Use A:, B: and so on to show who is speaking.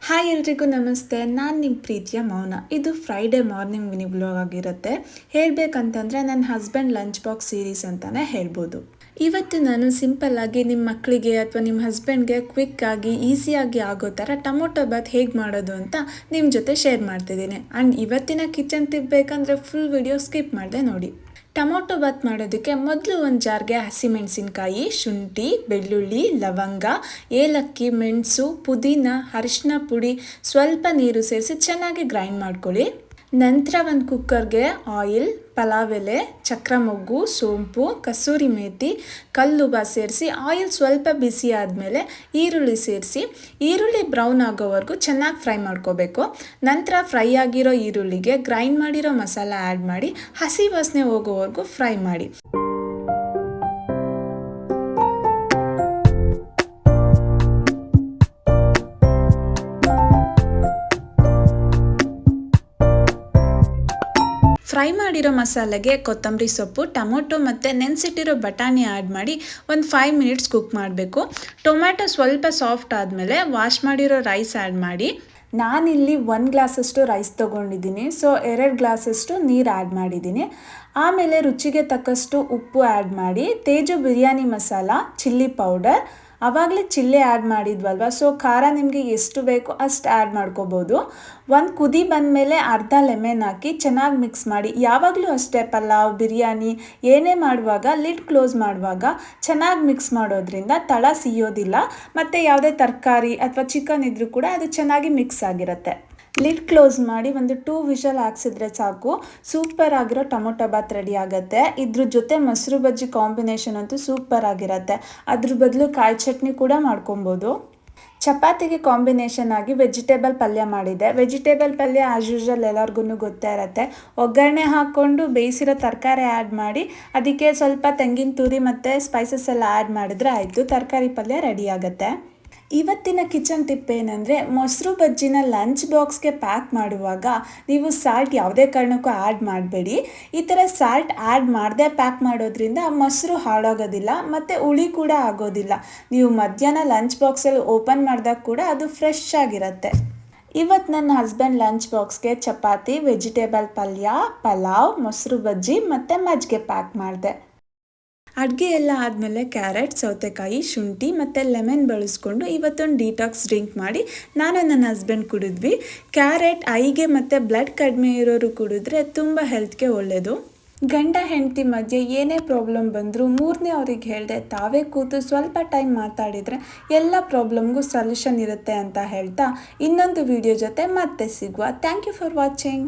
A: Hi ಎಲ್ರಿಗೂ ನಮಸ್ತೆ. ನಾನು ನಿಮ್ಮ ಪ್ರೀತಿಯ ಮೌನ. ಇದು ಫ್ರೈಡೇ ಮಾರ್ನಿಂಗ್ ಮಿನಿ ಬ್ಲಾಗ್ ಆಗಿರುತ್ತೆ. ಹೇಳಬೇಕಂತಂದರೆ ನನ್ನ ಹಸ್ಬೆಂಡ್ ಲಂಚ್ ಬಾಕ್ಸ್ ಸೀರೀಸ್ ಅಂತಲೇ ಹೇಳ್ಬೋದು. ಇವತ್ತು ನಾನು ಸಿಂಪಲ್ಲಾಗಿ ನಿಮ್ಮ ಮಕ್ಕಳಿಗೆ ಅಥವಾ ನಿಮ್ಮ ಹಸ್ಬೆಂಡ್ಗೆ ಕ್ವಿಕ್ಕಾಗಿ ಈಸಿಯಾಗಿ ಆಗೋ ಥರ ಟೊಮೊಟೊ ಬಾತ್ ಹೇಗೆ ಮಾಡೋದು ಅಂತ ನಿಮ್ಮ ಜೊತೆ ಶೇರ್ ಮಾಡ್ತಿದ್ದೀನಿ. ಆ್ಯಂಡ್ ಇವತ್ತಿನ ಕಿಚನ್ ಟಿಪ್ ಬೇಕಂದರೆ ಫುಲ್ ವಿಡಿಯೋ ಸ್ಕಿಪ್ ಮಾಡಿದೆ ನೋಡಿ. ಟೊಮೊಟೊ ಬಾತ್ ಮಾಡೋದಕ್ಕೆ ಮೊದಲು ಒಂದು ಜಾರ್ಗೆ ಹಸಿಮೆಣಸಿನ್ಕಾಯಿ, ಶುಂಠಿ, ಬೆಳ್ಳುಳ್ಳಿ, ಲವಂಗ, ಏಲಕ್ಕಿ, ಮೆಣಸು, ಪುದೀನ, ಅರಿಶಿನ ಪುಡಿ, ಸ್ವಲ್ಪ ನೀರು ಸೇರಿಸಿ ಚೆನ್ನಾಗಿ ಗ್ರೈಂಡ್ ಮಾಡ್ಕೊಳ್ಳಿ. ನಂತರ ಒಂದು ಕುಕ್ಕರ್ಗೆ ಆಯಿಲ್, ಪಲಾವ್ ಎಲೆ, ಚಕ್ರ ಮೊಗ್ಗು, ಸೋಂಪು, ಕಸೂರಿ ಮೇಥಿ, ಕಲ್ಲುಬ್ಬ ಸೇರಿಸಿ ಆಯಿಲ್ ಸ್ವಲ್ಪ ಬಿಸಿ ಆದಮೇಲೆ ಈರುಳ್ಳಿ ಸೇರಿಸಿ ಈರುಳ್ಳಿ ಬ್ರೌನ್ ಆಗೋವರೆಗೂ ಚೆನ್ನಾಗಿ ಫ್ರೈ ಮಾಡ್ಕೋಬೇಕು. ನಂತರ ಫ್ರೈ ಆಗಿರೋ ಈರುಳ್ಳಿಗೆ ಗ್ರೈಂಡ್ ಮಾಡಿರೋ ಮಸಾಲ ಆ್ಯಡ್ ಮಾಡಿ ಹಸಿ ವಾಸನೆ ಹೋಗೋವರೆಗೂ ಫ್ರೈ ಮಾಡಿ. ಫ್ರೈ ಮಾಡಿರೋ ಮಸಾಲೆಗೆ ಕೊತ್ತಂಬರಿ ಸೊಪ್ಪು, ಟೊಮೊಟೊ ಮತ್ತು ನೆನೆಸಿಟ್ಟಿರೋ ಬಟಾಣಿ ಆ್ಯಡ್ ಮಾಡಿ ಒಂದು 5 ಮಿನಿಟ್ಸ್ ಕುಕ್ ಮಾಡಬೇಕು. ಟೊಮ್ಯಾಟೊ ಸ್ವಲ್ಪ ಸಾಫ್ಟ್ ಆದಮೇಲೆ ವಾಶ್ ಮಾಡಿರೋ ರೈಸ್ ಆ್ಯಡ್ ಮಾಡಿ. ನಾನಿಲ್ಲಿ 1 ಗ್ಲಾಸಷ್ಟು ರೈಸ್ ತೊಗೊಂಡಿದ್ದೀನಿ, ಸೊ 2 ಗ್ಲಾಸಷ್ಟು ನೀರು ಆ್ಯಡ್ ಮಾಡಿದ್ದೀನಿ. ಆಮೇಲೆ ರುಚಿಗೆ ತಕ್ಕಷ್ಟು ಉಪ್ಪು ಆ್ಯಡ್ ಮಾಡಿ, ತೇಜು ಬಿರಿಯಾನಿ ಮಸಾಲ, ಚಿಲ್ಲಿ ಪೌಡರ್, ಆವಾಗಲೇ ಚಿಲ್ಲಿ ಆ್ಯಡ್ ಮಾಡಿದ್ವಲ್ವ, ಸೊ ಖಾರ ನಿಮಗೆ ಎಷ್ಟು ಬೇಕೋ ಅಷ್ಟು ಆ್ಯಡ್ ಮಾಡ್ಕೋಬೋದು. ಒಂದು ಕುದಿ ಬಂದಮೇಲೆ ಅರ್ಧ ಲೆಮನ್ ಹಾಕಿ ಚೆನ್ನಾಗಿ ಮಿಕ್ಸ್ ಮಾಡಿ. ಯಾವಾಗಲೂ ಅಷ್ಟೇ ಪಲಾವ್, ಬಿರಿಯಾನಿ ಏನೇ ಮಾಡುವಾಗ ಲಿಡ್ ಕ್ಲೋಸ್ ಮಾಡುವಾಗ ಚೆನ್ನಾಗಿ ಮಿಕ್ಸ್ ಮಾಡೋದ್ರಿಂದ ತಳ ಸಿಯೋದಿಲ್ಲ ಮತ್ತು ಯಾವುದೇ ತರಕಾರಿ ಅಥವಾ ಚಿಕನ್ ಇದ್ದರೂ ಕೂಡ ಅದು ಚೆನ್ನಾಗಿ ಮಿಕ್ಸ್ ಆಗಿರುತ್ತೆ. ಲಿಡ್ ಕ್ಲೋಸ್ ಮಾಡಿ ಒಂದು 2 ವಿಷಲ್ ಹಾಕ್ಸಿದ್ರೆ ಸಾಕು. ಸೂಪರ್ ಆಗಿರೋ ಟೊಮೊಟೊ ಬಾತ್ ರೆಡಿ ಆಗುತ್ತೆ. ಇದ್ರ ಜೊತೆ ಮೊಸರು ಬಜ್ಜಿ ಕಾಂಬಿನೇಷನ್ ಅಂತೂ ಸೂಪರ್ ಆಗಿರುತ್ತೆ. ಅದ್ರ ಬದಲು ಕಾಯಿ ಚಟ್ನಿ ಕೂಡ ಮಾಡ್ಕೊಬೋದು. ಚಪಾತಿಗೆ ಕಾಂಬಿನೇಷನ್ ಆಗಿ ವೆಜಿಟೇಬಲ್ ಪಲ್ಯ ಮಾಡಿದೆ. ವೆಜಿಟೇಬಲ್ ಪಲ್ಯ ಆ್ಯಸ್ ಯೂಶ್ವಲ್ ಎಲ್ಲರಿಗೂ ಗೊತ್ತೇ ಇರುತ್ತೆ. ಒಗ್ಗರಣೆ ಹಾಕ್ಕೊಂಡು ಬೇಯಿಸಿರೋ ತರಕಾರಿ ಆ್ಯಡ್ ಮಾಡಿ ಅದಕ್ಕೆ ಸ್ವಲ್ಪ ತೆಂಗಿನ ತುರಿ ಮತ್ತು ಸ್ಪೈಸಸ್ ಎಲ್ಲ ಆ್ಯಡ್ ಮಾಡಿದ್ರೆ ಆಯಿತು, ತರಕಾರಿ ಪಲ್ಯ ರೆಡಿ ಆಗುತ್ತೆ. ಇವತ್ತಿನ ಕಿಚನ್ ಟಿಪ್ ಏನಂದರೆ, ಮೊಸರು ಬಜ್ಜಿನ ಲಂಚ್ ಬಾಕ್ಸ್ಗೆ ಪ್ಯಾಕ್ ಮಾಡುವಾಗ ನೀವು ಸಾಲ್ಟ್ ಯಾವುದೇ ಕಾರಣಕ್ಕೂ ಆ್ಯಡ್ ಮಾಡಬೇಡಿ. ಈ ಥರ ಸಾಲ್ಟ್ ಆ್ಯಡ್ ಮಾಡದೆ ಪ್ಯಾಕ್ ಮಾಡೋದ್ರಿಂದ ಮೊಸರು ಹಾಳಾಗೋದಿಲ್ಲ ಮತ್ತು ಹುಳಿ ಕೂಡ ಆಗೋದಿಲ್ಲ. ನೀವು ಮಧ್ಯಾಹ್ನ ಲಂಚ್ ಬಾಕ್ಸಲ್ಲಿ ಓಪನ್ ಮಾಡಿದಾಗ ಕೂಡ ಅದು ಫ್ರೆಶ್ ಆಗಿರುತ್ತೆ. ಇವತ್ತು ನನ್ನ ಹಸ್ಬೆಂಡ್ ಲಂಚ್ ಬಾಕ್ಸ್ಗೆ ಚಪಾತಿ, ವೆಜಿಟೇಬಲ್ ಪಲ್ಯ, ಪಲಾವ್, ಮೊಸರು ಬಜ್ಜಿ ಮತ್ತು ಮಜ್ಜಿಗೆ ಪ್ಯಾಕ್ ಮಾಡಿದೆ. ಅಡುಗೆ ಎಲ್ಲ ಆದಮೇಲೆ ಕ್ಯಾರೆಟ್, ಸೌತೆಕಾಯಿ, ಶುಂಠಿ ಮತ್ತು ಲೆಮನ್ ಬಳಸ್ಕೊಂಡು ಇವತ್ತೊಂದು ಡಿಟಾಕ್ಸ್ ಡ್ರಿಂಕ್ ಮಾಡಿ ನಾನು ನನ್ನ ಹಸ್ಬೆಂಡ್ ಕುಡಿದ್ವಿ. ಕ್ಯಾರೆಟ್ ಐಗೆ ಮತ್ತು ಬ್ಲಡ್ ಕಡಿಮೆ ಇರೋರು ಕುಡಿದ್ರೆ ತುಂಬ ಹೆಲ್ತ್ಗೆ ಒಳ್ಳೆಯದು. ಗಂಡ ಹೆಂಡತಿ ಮಧ್ಯೆ ಏನೇ ಪ್ರಾಬ್ಲಮ್ ಬಂದರೂ ಮೂರನೇ ಅವ್ರಿಗೆ ಹೇಳಿದೆ ತಾವೇ ಕೂತು ಸ್ವಲ್ಪ ಟೈಮ್ ಮಾತಾಡಿದರೆ ಎಲ್ಲ ಪ್ರಾಬ್ಲಮ್ಗೂ ಸೊಲ್ಯೂಷನ್ ಇರುತ್ತೆ ಅಂತ ಹೇಳ್ತಾ ಇನ್ನೊಂದು ವಿಡಿಯೋ ಜೊತೆ ಮತ್ತೆ ಸಿಗುವ. Thank you for watching.